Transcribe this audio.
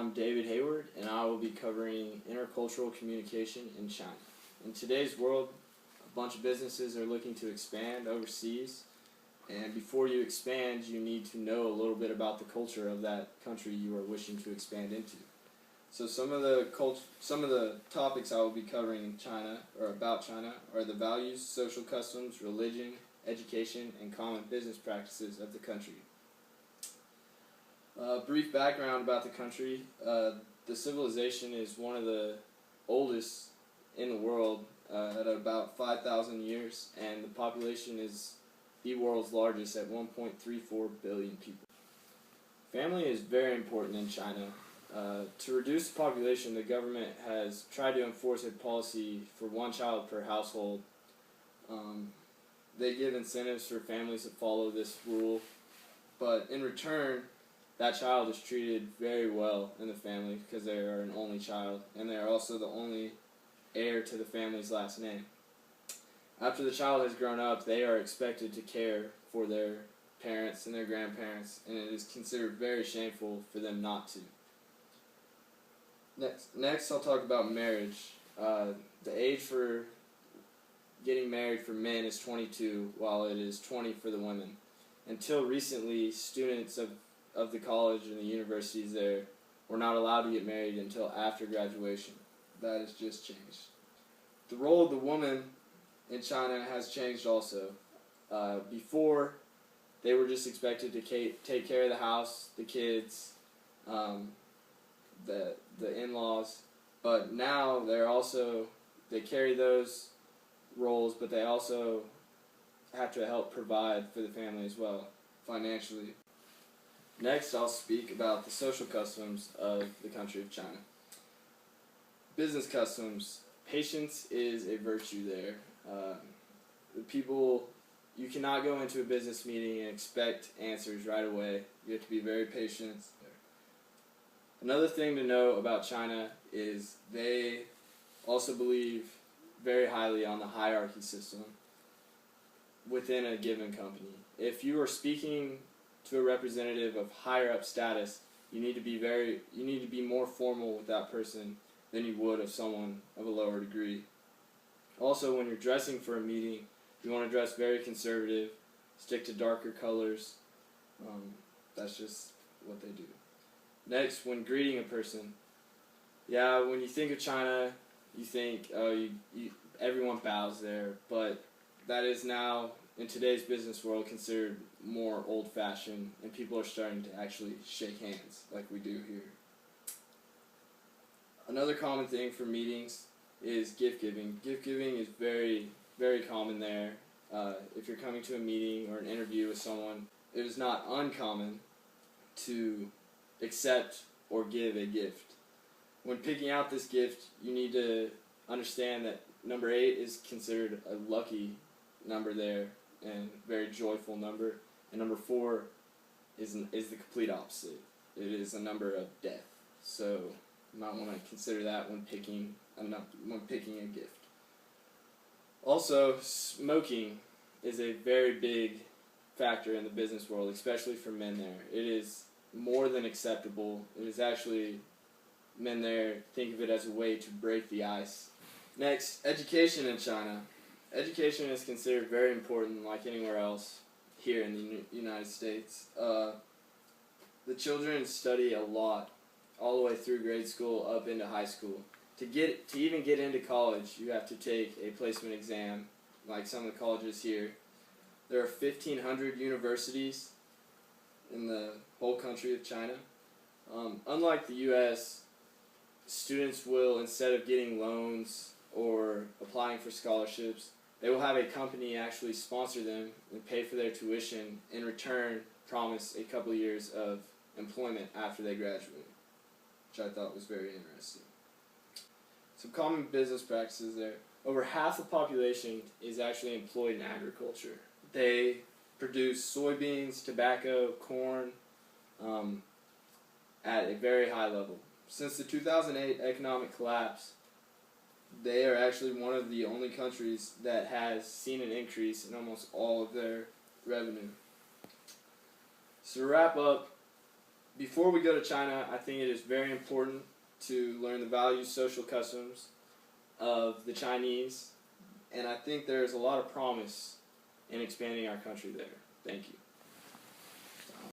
I'm David Hayward, and I will be covering intercultural communication in China. In today's world, a bunch of businesses are looking to expand overseas, and before you expand, you need to know a little bit about the culture of that country you are wishing to expand into. So some of the topics I will be covering in China, or about China, are the values, social customs, religion, education, and common business practices of the country. Brief background about the country. The civilization is one of the oldest in the world at about 5,000 years, and the population is the world's largest at 1.34 billion people. Family is very important in China. To reduce the population, the government has tried to enforce a policy for one child per household. They give incentives for families that follow this rule, but in return, that child is treated very well in the family because they are an only child, and they are also the only heir to the family's last name. After the child has grown up, they are expected to care for their parents and their grandparents, and it is considered very shameful for them not to. Next I'll talk about marriage. The age for getting married for men is 22, while it is 20 for the women. Until recently, students of the college and the universities there were not allowed to get married until after graduation. That has just changed. The role of the woman in China has changed also. Before, they were just expected to take care of the house, the kids, the in-laws, but now they carry those roles, but they also have to help provide for the family as well, financially. Next, I'll speak about the social customs of the country of China. Business customs. Patience is a virtue there. You cannot go into a business meeting and expect answers right away. You have to be very patient. Another thing to know about China is they also believe very highly on the hierarchy system within a given company. If you are speaking to a representative of higher up status, you need to be more formal with that person than you would of someone of a lower degree. Also, when you're dressing for a meeting, you want to dress very conservative, stick to darker colors. That's just what they do. Next, when greeting a person, when you think of China, you think everyone bows there, but that is now, in today's business world, considered more old-fashioned, and people are starting to actually shake hands like we do here. Another common thing for meetings is gift giving. Gift giving is very, very common there. If you're coming to a meeting or an interview with someone, it is not uncommon to accept or give a gift. When picking out this gift, you need to understand that number 8 is considered a lucky number there and very joyful number, and number 4 is the complete opposite. It is a number of death. So you might want to consider that when picking a gift. Also, smoking is a very big factor in the business world, especially for men there. It is more than acceptable. It is actually, men there think of it as a way to break the ice. Next, education in China. Education is considered very important, like anywhere else here in the United States. The children study a lot, all the way through grade school up into high school. To even get into college, you have to take a placement exam, like some of the colleges here. There are 1,500 universities in the whole country of China. Unlike the U.S., students will, instead of getting loans or applying for scholarships, they will have a company actually sponsor them and pay for their tuition, in return promise a couple of years of employment after they graduate, which I thought was very interesting. Some common business practices there. Over half the population is actually employed in agriculture. They produce soybeans, tobacco, corn at a very high level. Since the 2008 economic collapse, they are actually one of the only countries that has seen an increase in almost all of their revenue. So to wrap up, before we go to China, I think it is very important to learn the values, social customs of the Chinese, and I think there's a lot of promise in expanding our country there. Thank you.